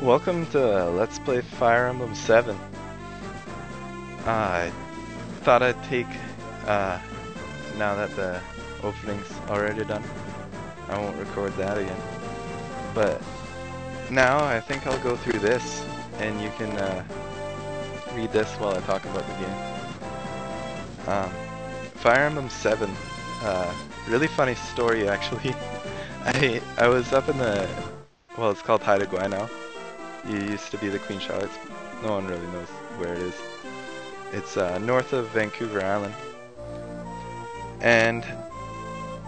Welcome to Let's Play Fire Emblem 7. I thought I'd take, now that the opening's already done, I won't record that again. But now I think I'll go through this, and you can read this while I talk about the game. Fire Emblem 7, really funny story actually. I was up in the, well, it's called Haida Gwaii now. It used to be the Queen Charlotte's. No one really knows where it is. It's north of Vancouver Island. And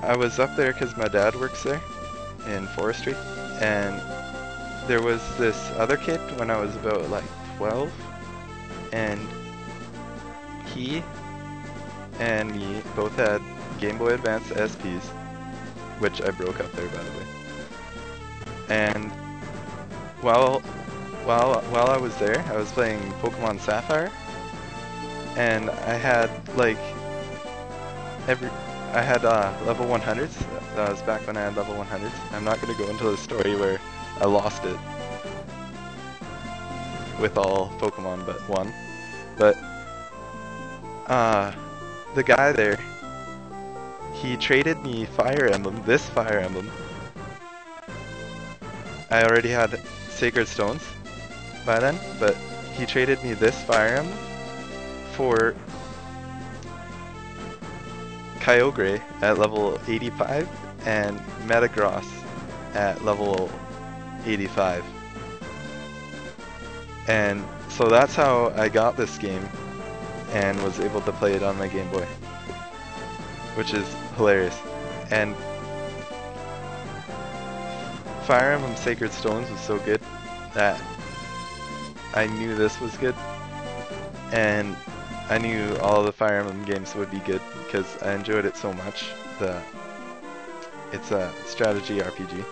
I was up there because my dad works there in forestry. And there was this other kid when I was about like 12. And he and me both had Game Boy Advance SPs, which I broke up there by the way. And while I was there, I was playing Pokemon Sapphire, and I had like level 100s. That was back when I had level 100s. I'm not going to go into the story where I lost it with all Pokemon but one. But the guy there, he traded me Fire Emblem, this Fire Emblem. I already had Sacred Stones by then, but he traded me this Fire Emblem for Kyogre at level 85 and Metagross at level 85. And so that's how I got this game and was able to play it on my Game Boy, which is hilarious. And Fire Emblem Sacred Stones was so good that I knew this was good, and I knew all the Fire Emblem games would be good because I enjoyed it so much. It's a strategy RPG,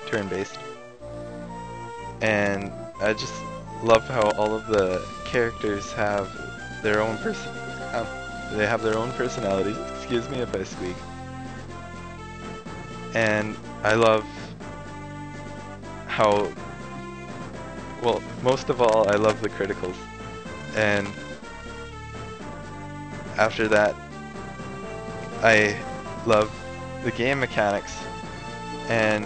turn-based, and I just love how all of the characters have their own they have their own personalities. Excuse me if I squeak. And I love how, well, most of all, I love the criticals, and after that, I love the game mechanics, and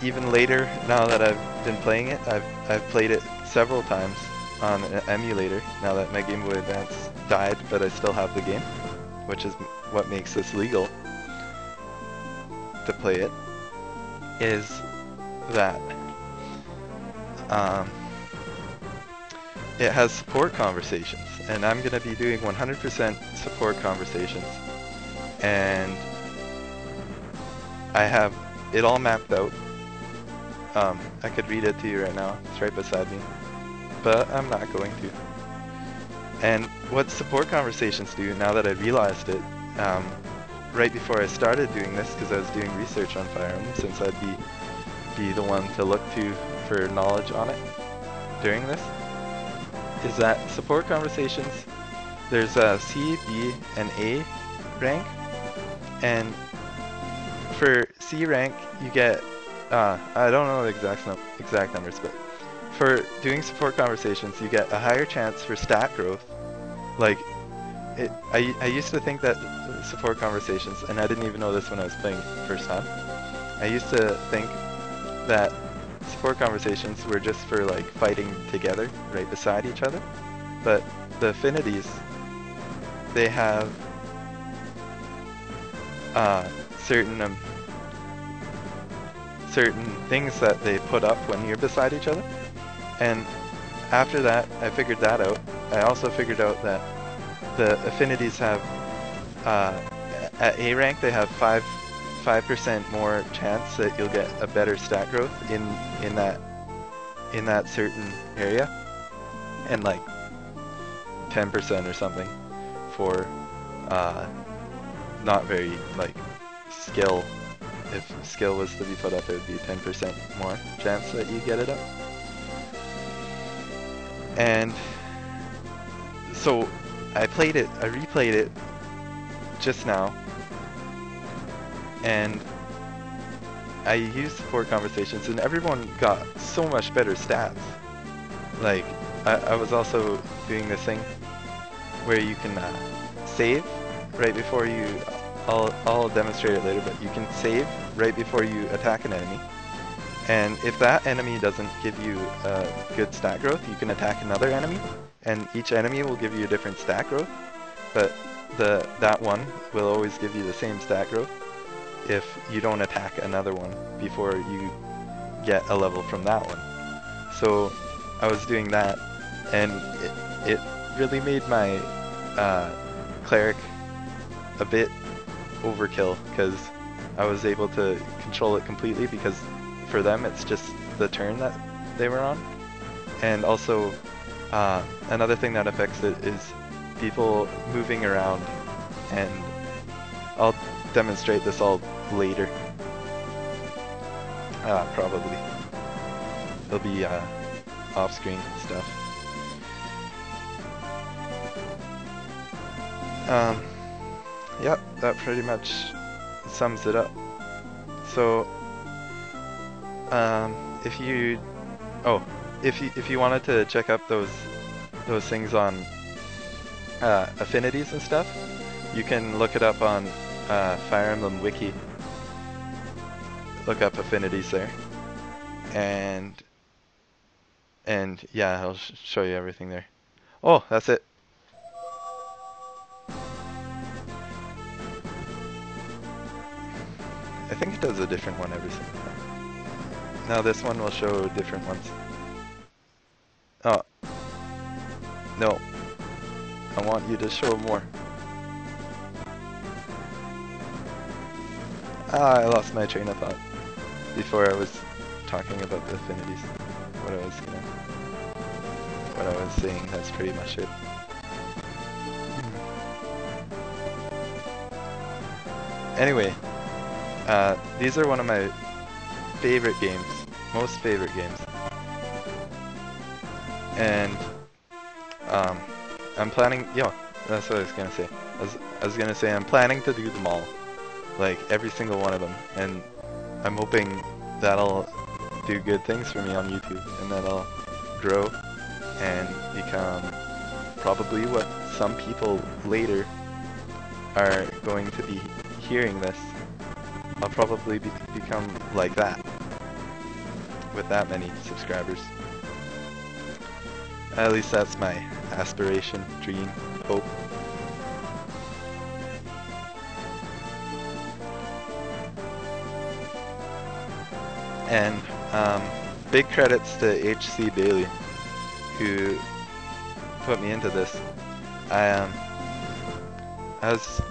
even later, now that I've been playing it, I've played it several times on an emulator, now that my Game Boy Advance died, but I still have the game, which is what makes this legal to play it, is that it has support conversations, and I'm going to be doing 100% support conversations, and I have it all mapped out. I could read it to you right now, it's right beside me, but I'm not going to. And what support conversations do, now that I realized it, right before I started doing this, because I was doing research on Fire Emblem, since I'd be the one to look to for knowledge on it during this, is that support conversations, there's a C, B, and A rank, and for C rank you get, I don't know the exact numbers, but for doing support conversations you get a higher chance for stat growth. Like, I used to think that support conversations, and I didn't even know this when I was playing first time, I used to think that support conversations were just for like fighting together right beside each other, but the affinities, they have certain things that they put up when you're beside each other. And after that, I figured that out. I also figured out that the affinities have, at A rank, they have 5% more chance that you'll get a better stat growth in that certain area, and like 10% or something for not very like skill. If skill was to be put up, it would be 10% more chance that you get it up. And so I replayed it just now, and I used support conversations and everyone got so much better stats. Like, I was also doing this thing where you can save right before you, I'll demonstrate it later, but you can save right before you attack an enemy. And if that enemy doesn't give you good stat growth, you can attack another enemy, and each enemy will give you a different stat growth, but that one will always give you the same stat growth if you don't attack another one before you get a level from that one. So I was doing that, and it really made my cleric a bit overkill, because I was able to control it completely, because for them it's just the turn that they were on. And also another thing that affects it is people moving around, and I'll demonstrate this all later. Probably. It'll be off-screen stuff. Yep, that pretty much sums it up. So, if you wanted to check up those things on affinities and stuff, you can look it up on Fire Emblem Wiki. Look up affinities there, and yeah, I'll show you everything there. Oh, that's it. I think it does a different one every single time. Now this one will show different ones. Oh. No. I want you to show more. I lost my train of thought before I was talking about the affinities. What I was saying, that's pretty much it. Anyway, these are one of my favorite games, most favorite games. And I'm planning, that's what I was gonna say. I was gonna say I'm planning to do them all, like every single one of them, and I'm hoping that'll do good things for me on YouTube, and that I'll grow and become probably what some people later are going to be hearing this. I'll probably become like that, with that many subscribers. At least that's my aspiration, dream, hope. And big credits to HC Bailey, who put me into this. I was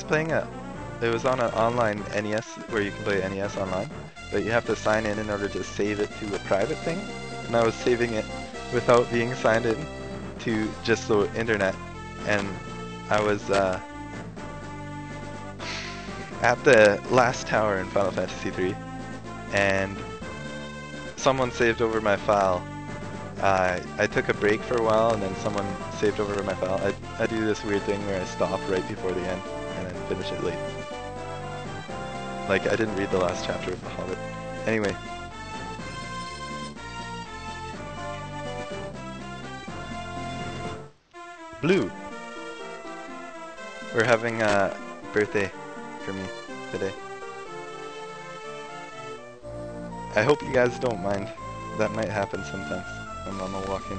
playing it was on an online NES where you can play NES online, but you have to sign in order to save it to a private thing, and I was saving it without being signed in to just the internet, and I was at the last tower in Final Fantasy 3, and someone saved over my file. I took a break for a while, and then someone saved over my file. I do this weird thing where I stop right before the end and then finish it late. Like, I didn't read the last chapter of The Hobbit. Anyway. Blue! We're having a birthday for me today. I hope you guys don't mind. That might happen sometimes when Mama walk in.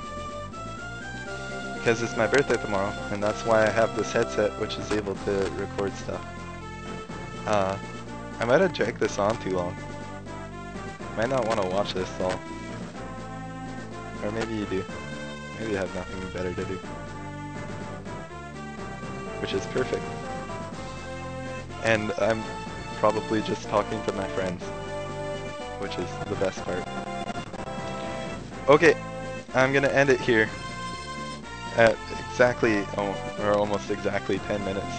Because it's my birthday tomorrow, and that's why I have this headset which is able to record stuff. I might have dragged this on too long. Might not want to watch this all. Or maybe you do. Maybe you have nothing better to do. Which is perfect. And I'm probably just talking to my friends, which is the best part. Okay, I'm gonna end it here at exactly, or almost exactly 10 minutes.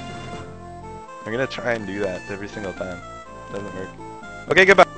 I'm gonna try and do that every single time. Doesn't work. Okay, goodbye.